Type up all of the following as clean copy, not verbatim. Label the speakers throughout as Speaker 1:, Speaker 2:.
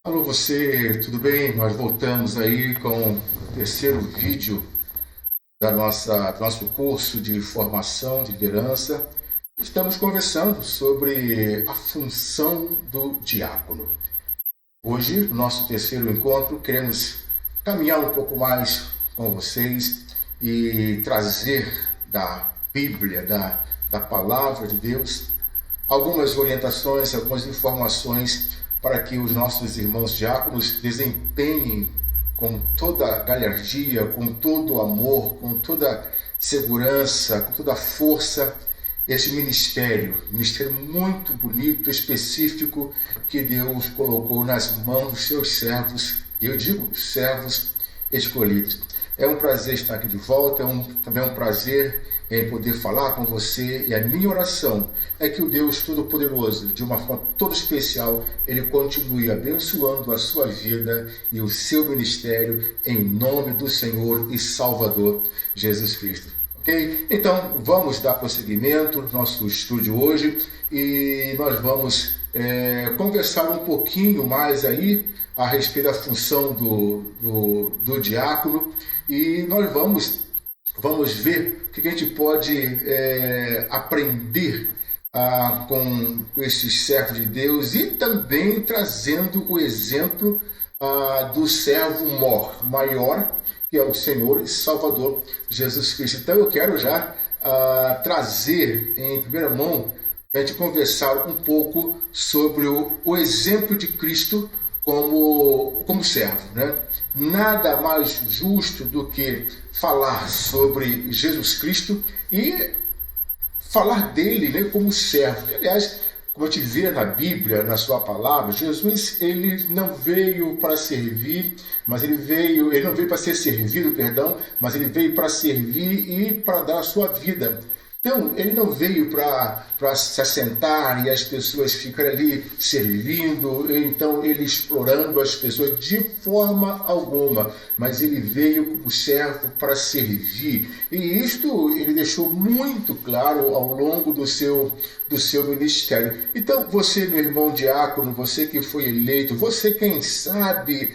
Speaker 1: Alô você, tudo bem? Nós voltamos aí com o terceiro vídeo do nosso curso de formação de liderança. Estamos conversando sobre a função do diácono. Hoje, no nosso terceiro encontro, queremos caminhar um pouco mais com vocês e trazer da Bíblia, da Palavra de Deus, algumas orientações, algumas informações para que os nossos irmãos diáconos desempenhem com toda galhardia, com todo amor, com toda segurança, com toda força, este ministério muito bonito, específico, que Deus colocou nas mãos dos seus servos, eu digo servos escolhidos. É um prazer estar aqui de volta, também é um prazer em poder falar com você, e a minha oração é que o Deus Todo-Poderoso, de uma forma toda especial, Ele continue abençoando a sua vida e o seu ministério, em nome do Senhor e Salvador Jesus Cristo. Ok? Então, vamos dar prosseguimento ao nosso estudo hoje e nós vamos conversar um pouquinho mais aí a respeito da função do diácono, e nós vamos ver o que a gente pode aprender com esses servos de Deus, e também trazendo o exemplo do servo maior, que é o Senhor e Salvador Jesus Cristo. Então eu quero já trazer em primeira mão, para a gente conversar um pouco sobre o exemplo de Cristo como servo, né? Nada mais justo do que falar sobre Jesus Cristo e falar dele, né, como servo. Aliás, como a gente vê na Bíblia, na sua palavra, Jesus ele não veio para servir, mas ele não veio para ser servido, perdão, mas ele veio para servir e para dar a sua vida. Então, ele não veio para se assentar e as pessoas ficarem ali servindo, então ele explorando as pessoas de forma alguma, mas ele veio como servo para servir. E isto ele deixou muito claro ao longo do seu ministério. Então, você, meu irmão diácono, você que foi eleito, você, quem sabe,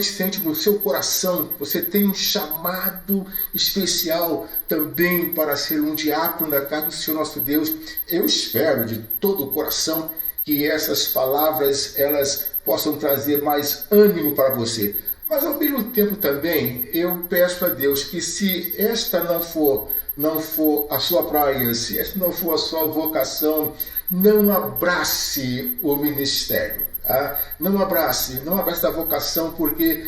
Speaker 1: sente no seu coração que você tem um chamado especial também para ser um diácono da casa do Senhor nosso Deus. Eu espero de todo o coração que essas palavras elas possam trazer mais ânimo para você. Mas ao mesmo tempo também eu peço a Deus que, se esta não for a sua praia, se esta não for a sua vocação, não abrace o ministério. Não abrace a vocação, porque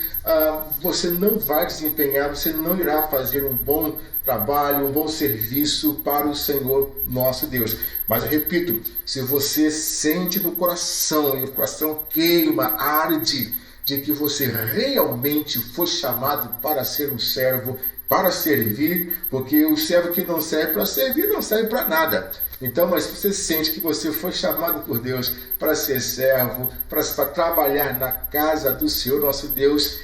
Speaker 1: você não vai desempenhar, você não irá fazer um bom trabalho, um bom serviço para o Senhor nosso Deus. Mas eu repito, se você sente no coração, e o coração queima, arde, de que você realmente foi chamado para ser um servo, para servir, porque o servo que não serve para servir não serve para nada. Então, mas você sente que você foi chamado por Deus para ser servo, para trabalhar na casa do Senhor nosso Deus,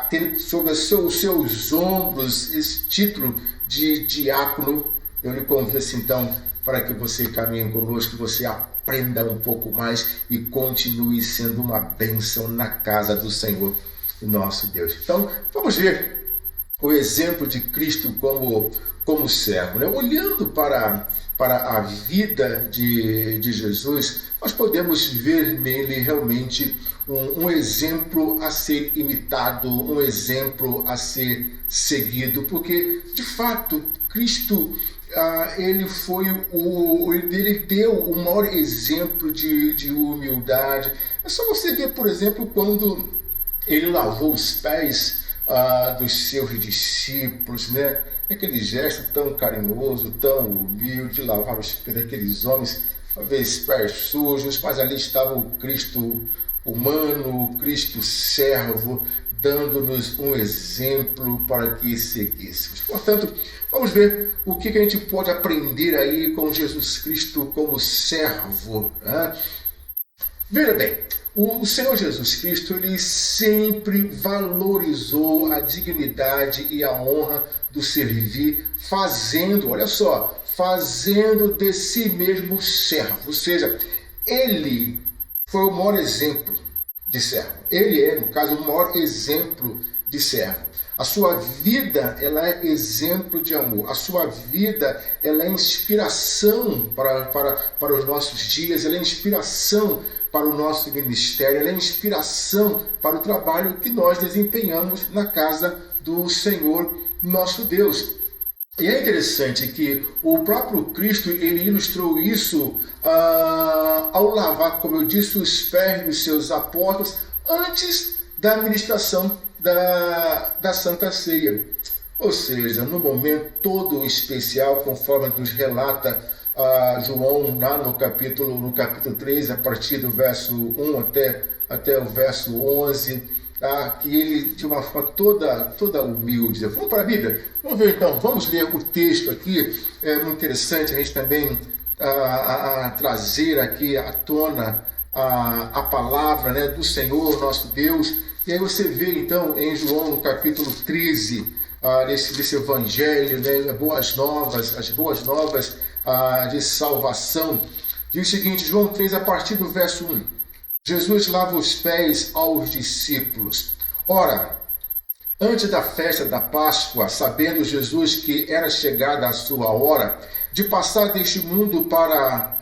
Speaker 1: ter sobre os seus ombros esse título de diácono, eu lhe convido assim, então, para que você caminhe conosco, que você aprenda um pouco mais e continue sendo uma bênção na casa do Senhor nosso Deus. Então, vamos ver o exemplo de Cristo como servo, né? Olhando para a vida de Jesus, nós podemos ver nele realmente um exemplo a ser imitado, um exemplo a seguido, porque de fato Cristo ele deu o maior exemplo de humildade. É só você ver, por exemplo, quando ele lavou os pés dos seus discípulos, né? Aquele gesto tão carinhoso, tão humilde, lavar os pés daqueles homens, talvez pés sujos, mas ali estava o Cristo humano, o Cristo servo, dando-nos um exemplo para que seguíssemos. Portanto, vamos ver o que a gente pode aprender aí com Jesus Cristo como servo, né? Veja bem, o Senhor Jesus Cristo, ele sempre valorizou a dignidade e a honra do servir, fazendo de si mesmo servo. Ou seja, ele foi o maior exemplo de servo. Ele é, no caso, o maior exemplo de servo. A sua vida, ela é exemplo de amor. A sua vida, ela é inspiração para os nossos dias, ela é inspiração para o nosso ministério, ela é inspiração para o trabalho que nós desempenhamos na casa do Senhor nosso Deus. E é interessante que o próprio Cristo, ele ilustrou isso ao lavar, como eu disse, os pés dos seus apóstolos antes da administração da Santa Ceia. Ou seja, no momento todo especial, conforme nos relata João lá no capítulo 3, a partir do verso 1 até o verso 11, que ele, de uma forma toda humilde, vamos para a Bíblia? Vamos ver então, vamos ler o texto aqui. É muito interessante a gente também trazer aqui à tona a palavra, né, do Senhor nosso Deus. E aí você vê então em João no capítulo 13, desse evangelho, né, as boas novas de salvação. Diz o seguinte, João 3, a partir do verso 1. Jesus lava os pés aos discípulos. Ora, antes da festa da Páscoa, sabendo Jesus que era chegada a sua hora de passar deste mundo para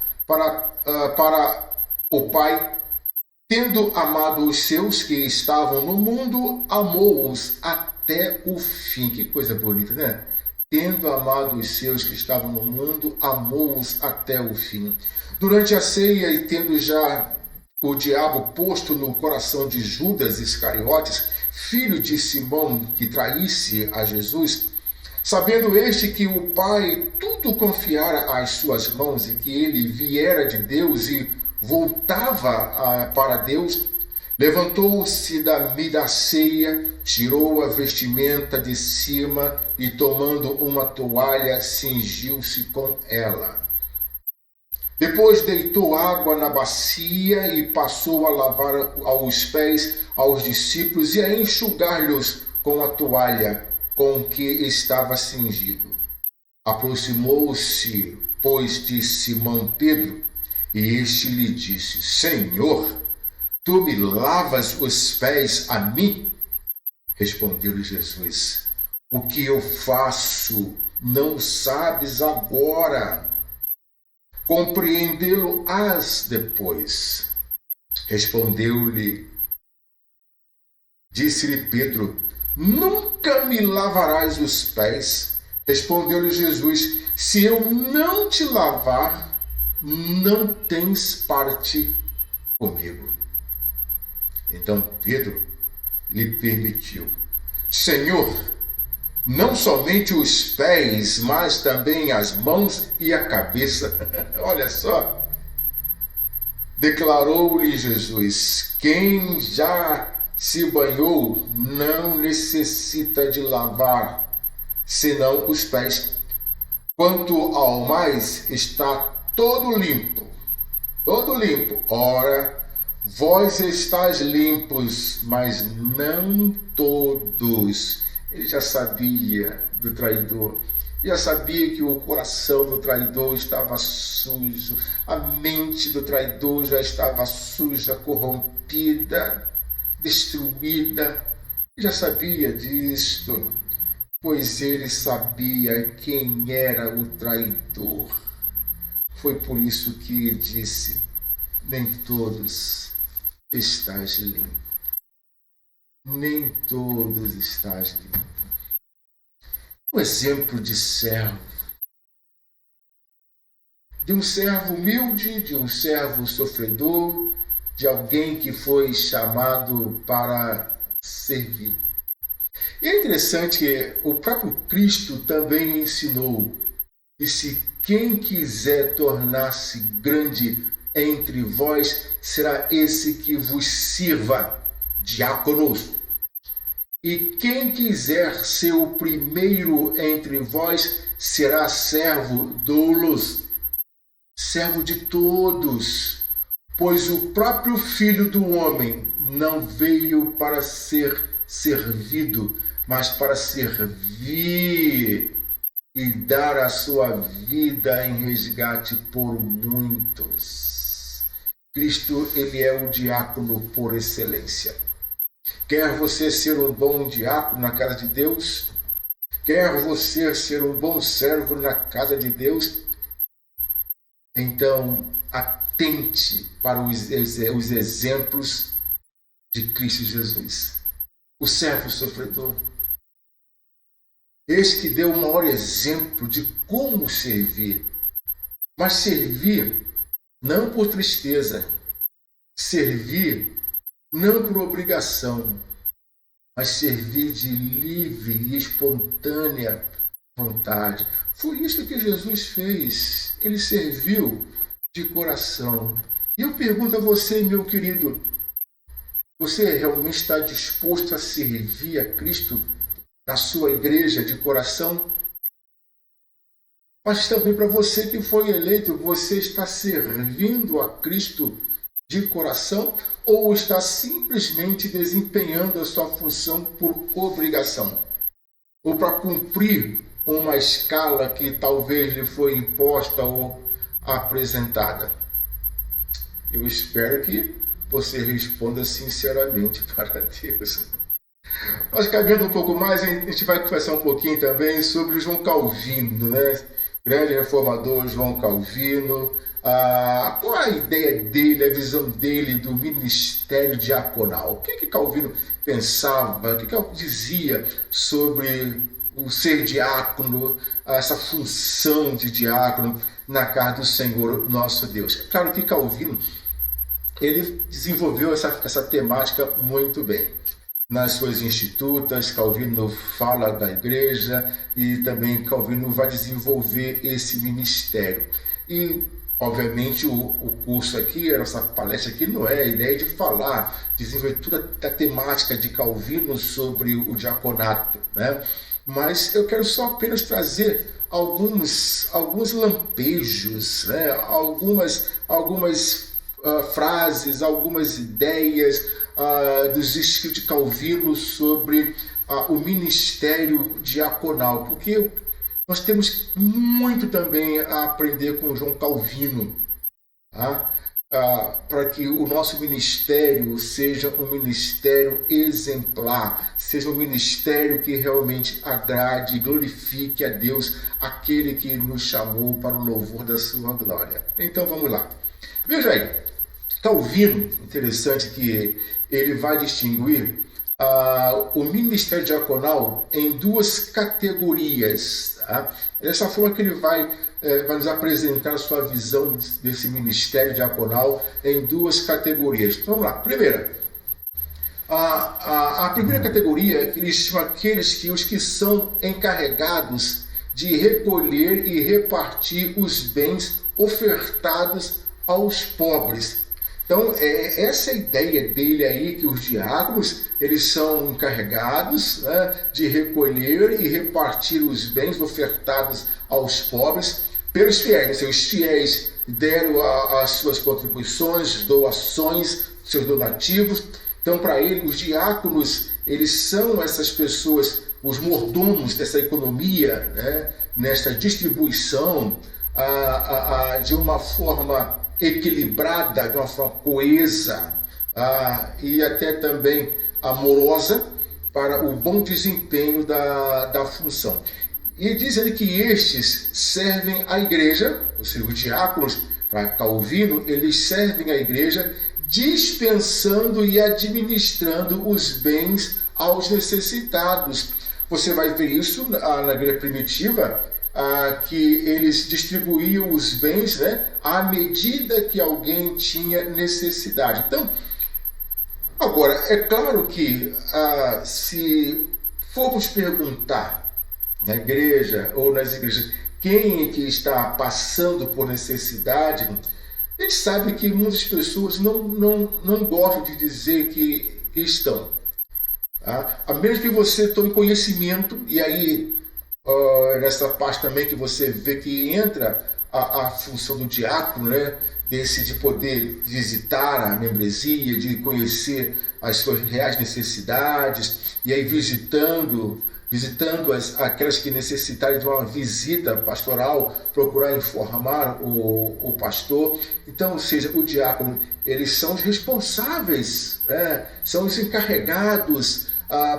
Speaker 1: o Pai, tendo amado os seus que estavam no mundo, amou-os até o fim. Que coisa bonita, né? Tendo amado os seus que estavam no mundo, amou-os até o fim. Durante a ceia e tendo já o diabo posto no coração de Judas Iscariotes, filho de Simão, que traísse a Jesus, sabendo este que o Pai tudo confiara às suas mãos e que ele viera de Deus e voltava para Deus, levantou-se da ceia, tirou a vestimenta de cima e, tomando uma toalha, cingiu-se com ela. Depois deitou água na bacia e passou a lavar os pés aos discípulos e a enxugar-lhes com a toalha com que estava cingido. Aproximou-se, pois, de Simão Pedro, e este lhe disse: Senhor, tu me lavas os pés a mim? Respondeu-lhe Jesus: O que eu faço não sabes agora, compreendê-lo-ás depois. Respondeu-lhe, disse-lhe Pedro: Nunca me lavarás os pés. Respondeu-lhe Jesus: Se eu não te lavar, não tens parte comigo. Então Pedro lhe permitiu: Senhor, não somente os pés, mas também as mãos e a cabeça. Olha só. Declarou-lhe Jesus: Quem já se banhou não necessita de lavar, senão os pés. Quanto ao mais, está todo limpo. Ora, vós estáis limpos, mas não todos. Ele já sabia do traidor, já sabia que o coração do traidor estava sujo, a mente do traidor já estava suja, corrompida, destruída. Já sabia disto, pois ele sabia quem era o traidor. Foi por isso que disse: nem todos estáis limpos. Nem todos estáis limpos. Um exemplo de servo. De um servo humilde, de um servo sofredor, de alguém que foi chamado para servir. E é interessante que o próprio Cristo também ensinou: disse, quem quiser tornar-se grande entre vós, será esse que vos sirva, diáconos. E quem quiser ser o primeiro entre vós, será servo doulos, servo de todos. Pois o próprio Filho do Homem não veio para ser servido, mas para servir e dar a sua vida em resgate por muitos. Cristo, ele é o diácono por excelência. Quer você ser um bom diácono na casa de Deus? Quer você ser um bom servo na casa de Deus? Então, atente para os exemplos de Cristo Jesus, o servo sofredor. Esse que deu o maior exemplo de como servir. Mas servir não por tristeza, servir não por obrigação, mas servir de livre e espontânea vontade. Foi isso que Jesus fez. Ele serviu de coração. E eu pergunto a você, meu querido, você realmente está disposto a servir a Cristo na sua igreja de coração? Mas também para você que foi eleito, você está servindo a Cristo de coração ou está simplesmente desempenhando a sua função por obrigação? Ou para cumprir uma escala que talvez lhe foi imposta ou apresentada? Eu espero que você responda sinceramente para Deus. Mas caminhando um pouco mais, a gente vai conversar um pouquinho também sobre João Calvino, né? Grande reformador João Calvino. Qual a ideia dele, a visão dele do ministério diaconal? O que Calvino pensava, o que ele dizia sobre o ser diácono, essa função de diácono na casa do Senhor nosso Deus? É claro que Calvino ele desenvolveu essa temática muito bem. Nas suas institutas, Calvino fala da igreja e também Calvino vai desenvolver esse ministério. E, obviamente, o curso aqui, a nossa palestra aqui, não é a ideia de falar, desenvolver toda a temática de Calvino sobre o diaconato, né? Mas eu quero só apenas trazer alguns lampejos, né? algumas frases, algumas ideias dos escritos de Calvino sobre o ministério diaconal, porque nós temos muito também a aprender com João Calvino, para que o nosso ministério seja um ministério exemplar, seja um ministério que realmente agrade e glorifique a Deus, aquele que nos chamou para o louvor da sua glória. Então vamos lá. Veja aí, Calvino, interessante que ele vai distinguir o ministério diaconal em duas categorias. Tá? Dessa forma que ele vai nos apresentar a sua visão desse ministério diaconal em duas categorias. Então, vamos lá. Primeira, a primeira categoria, ele chama os que são encarregados de recolher e repartir os bens ofertados aos pobres. Então, essa é a ideia dele aí, que os diáconos, eles são encarregados, né, de recolher e repartir os bens ofertados aos pobres pelos fiéis. Os fiéis deram as suas contribuições, doações, seus donativos. Então, para ele, os diáconos, eles são essas pessoas, os mordomos dessa economia, né, nesta distribuição de uma forma equilibrada, de uma forma coesa e até também amorosa para o bom desempenho da função. E diz ele que estes servem à igreja, ou seja, os diáconos, para Calvino, eles servem à igreja dispensando e administrando os bens aos necessitados. Você vai ver isso na igreja primitiva, que eles distribuíam os bens, né, à medida que alguém tinha necessidade. Então, agora, é claro que se formos perguntar na igreja ou nas igrejas quem é que está passando por necessidade, a gente sabe que muitas pessoas não gostam de dizer que estão. A menos que você tome conhecimento, e aí nessa parte também que você vê que entra a função do diácono, né? De poder visitar a membresia, de conhecer as suas reais necessidades, e aí visitando visitando aquelas que necessitarem de uma visita pastoral, procurar informar o pastor. Então, ou seja, o diácono, eles são os responsáveis, são os encarregados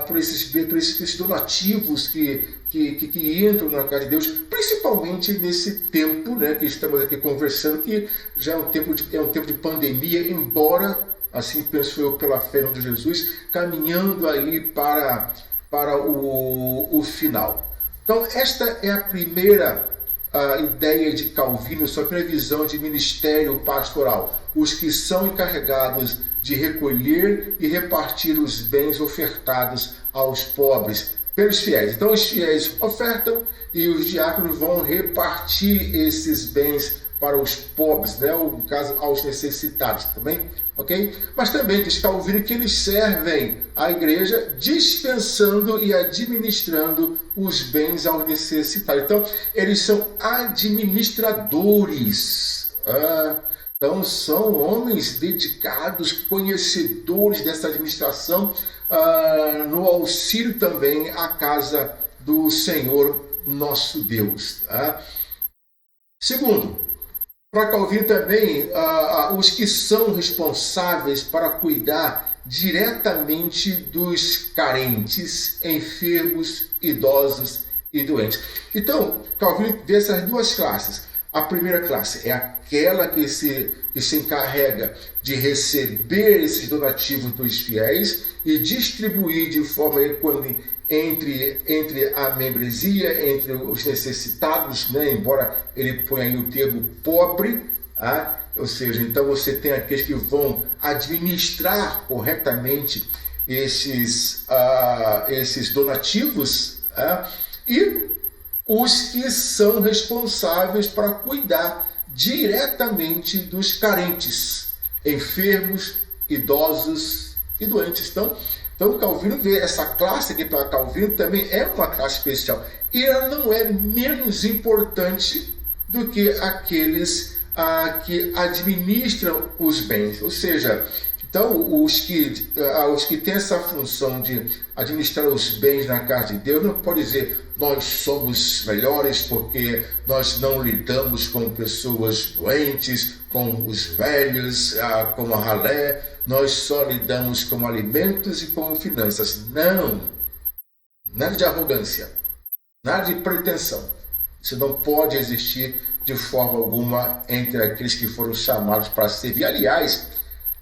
Speaker 1: por esses donativos que entram na casa de Deus, principalmente nesse tempo, que estamos aqui conversando, que já é um tempo de pandemia, embora, assim penso eu, pela fé no de Jesus, caminhando aí para o final. Então, esta é a primeira ideia de Calvino, sua previsão de ministério pastoral. Os que são encarregados de recolher e repartir os bens ofertados aos pobres pelos fiéis. Então, os fiéis ofertam e os diáconos vão repartir esses bens para os pobres, ou, no caso, aos necessitados também. Okay? Mas também diz Calvino que eles servem à igreja dispensando e administrando os bens aos necessitados. Então, eles são administradores. Então, são homens dedicados, conhecedores dessa administração, no auxílio também à casa do Senhor nosso Deus. Segundo, para Calvino também, os que são responsáveis para cuidar diretamente dos carentes, enfermos, idosos e doentes. Então, Calvino vê essas duas classes. A primeira classe é aquela que se encarrega de receber esses donativos dos fiéis e distribuir de forma equânime entre a membresia, entre os necessitados, embora ele ponha aí o termo pobre, ou seja, então você tem aqueles que vão administrar corretamente esses donativos, e os que são responsáveis para cuidar diretamente dos carentes, enfermos, idosos e doentes. Então Calvino vê essa classe aqui, para Calvino também é uma classe especial. E ela não é menos importante do que aqueles que administram os bens. Ou seja, então os que têm essa função de administrar os bens na casa de Deus não pode dizer nós somos melhores porque nós não lidamos com pessoas doentes, com os velhos, com a ralé, nós só lidamos com alimentos e com finanças. Não! Nada de arrogância, nada de pretensão. Isso não pode existir de forma alguma entre aqueles que foram chamados para servir. Aliás,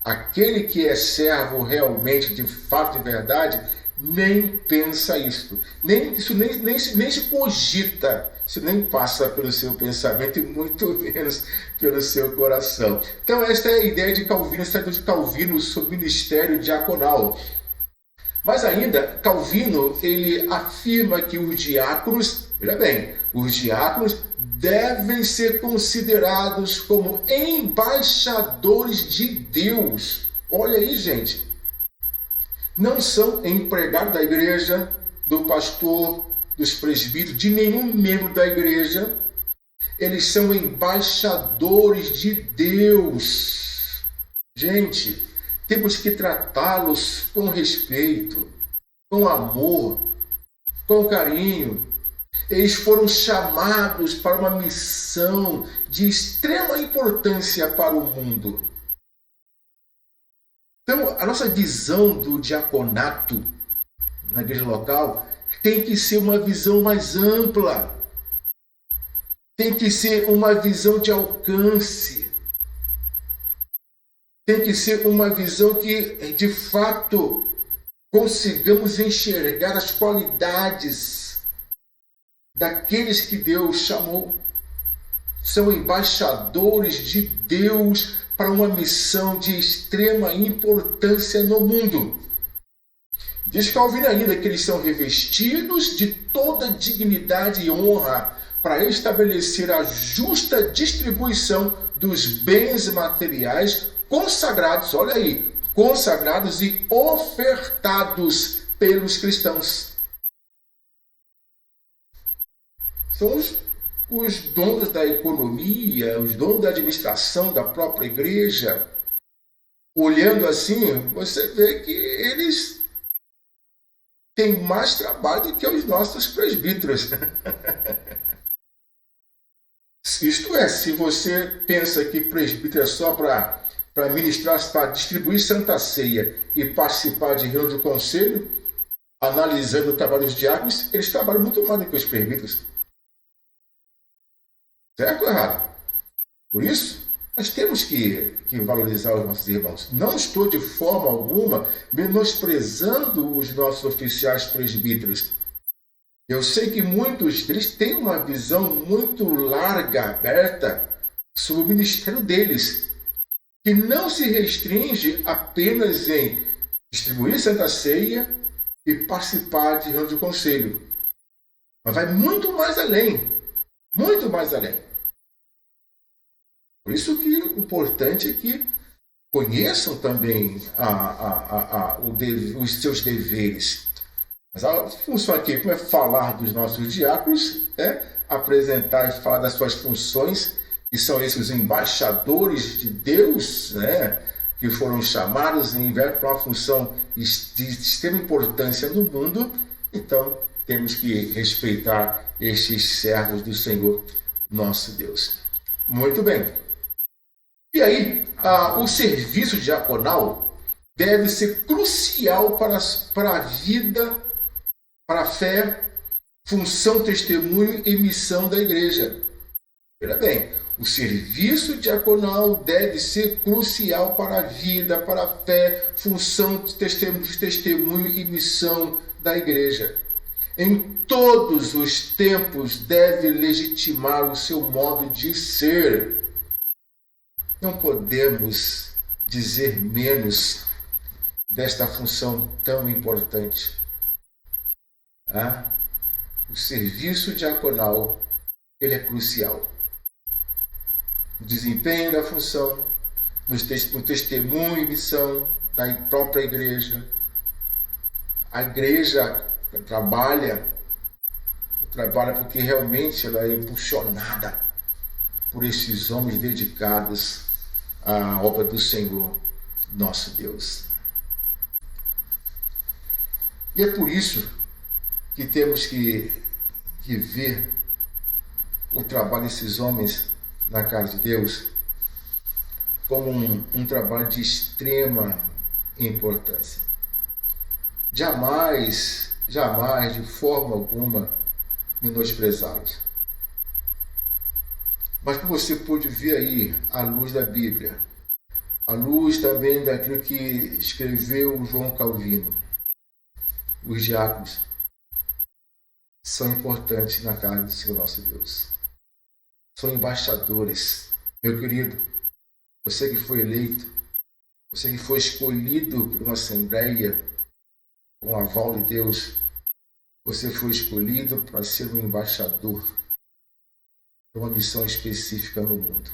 Speaker 1: aquele que é servo realmente, de fato e verdade, nem pensa isso. Isso nem se cogita. Isso nem passa pelo seu pensamento e muito menos pelo seu coração. Então esta é a ideia de Calvino, essa ideia de Calvino sobre o ministério diaconal. Mas ainda, Calvino, ele afirma que os diáconos, veja bem, os diáconos devem ser considerados como embaixadores de Deus. Olha aí, gente. Não são empregados da igreja, do pastor, dos presbíteros, de nenhum membro da igreja. Eles são embaixadores de Deus. Gente, temos que tratá-los com respeito, com amor, com carinho. Eles foram chamados para uma missão de extrema importância para o mundo. Então, a nossa visão do diaconato na igreja local tem que ser uma visão mais ampla. Tem que ser uma visão de alcance. Tem que ser uma visão que, de fato, consigamos enxergar as qualidades daqueles que Deus chamou. São embaixadores de Deus para uma missão de extrema importância no mundo. Diz Calvino ainda que eles são revestidos de toda dignidade e honra para estabelecer a justa distribuição dos bens materiais consagrados, olha aí, consagrados e ofertados pelos cristãos. São os donos da economia, os donos da administração da própria igreja. Olhando assim, você vê que eles tem mais trabalho do que os nossos presbíteros. Isto é, se você pensa que presbítero é só para ministrar, para distribuir Santa Ceia e participar de reunião do conselho, analisando o trabalho dos diáconos, eles trabalham muito mais do que os presbíteros. Certo ou errado? Por isso, nós temos que valorizar os nossos irmãos. Não estou de forma alguma menosprezando os nossos oficiais presbíteros. Eu sei que muitos deles têm uma visão muito larga, aberta, sobre o ministério deles, que não se restringe apenas em distribuir Santa Ceia e participar de reunião de conselho. Mas vai muito mais além. Muito mais além. Por isso que o importante é que conheçam também os seus deveres. Mas a função aqui, como é falar dos nossos diáconos, é apresentar e falar das suas funções, que são esses os embaixadores de Deus, né, que foram chamados em inverno para uma função de extrema importância no mundo. Então, temos que respeitar estes servos do Senhor, nosso Deus. Muito bem. E aí, o serviço diaconal deve ser crucial para a vida, para a fé, função, testemunho e missão da igreja. Veja bem, o serviço diaconal deve ser crucial para a vida, para a fé, função, testemunho e missão da igreja. Em todos os tempos deve legitimar o seu modo de ser. Não podemos dizer menos desta função tão importante. O serviço diaconal, ele é crucial. O desempenho da função, no testemunho e missão da própria igreja. A igreja trabalha porque realmente ela é impulsionada por esses homens dedicados à obra do Senhor, nosso Deus. E é por isso que temos que ver o trabalho desses homens na casa de Deus como um trabalho de extrema importância. Jamais, de forma alguma, menosprezá-los. Mas como você pôde ver aí, à luz da Bíblia, à luz também daquilo que escreveu João Calvino, os diáconos são importantes na casa do Senhor nosso Deus. São embaixadores. Meu querido, você que foi eleito, você que foi escolhido por uma assembleia, com o aval de Deus, você foi escolhido para ser um embaixador para uma missão específica no mundo,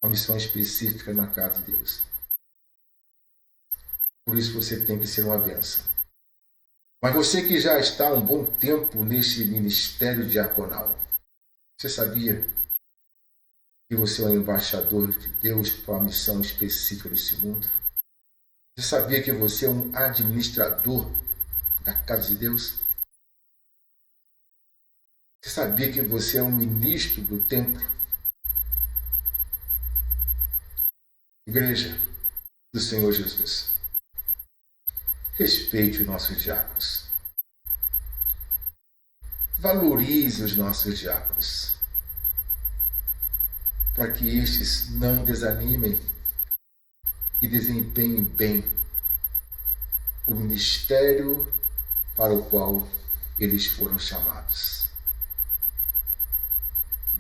Speaker 1: uma missão específica na casa de Deus. Por isso você tem que ser uma bênção. Mas você que já está há um bom tempo neste ministério diaconal, você sabia que você é um embaixador de Deus para uma missão específica nesse mundo? Você sabia que você é um administrador da casa de Deus? Você sabia que você é um ministro do templo? Igreja do Senhor Jesus, respeite os nossos diáconos. Valorize os nossos diáconos, para que estes não desanimem e desempenhem bem o ministério para o qual eles foram chamados.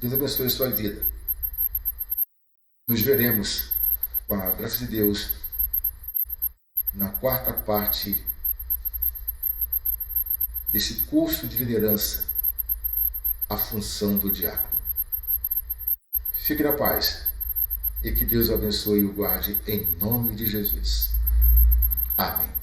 Speaker 1: Deus abençoe a sua vida. Nos veremos, com a graça de Deus, na quarta parte desse curso de liderança, a função do diácono. Fique na paz e que Deus o abençoe e o guarde em nome de Jesus. Amém.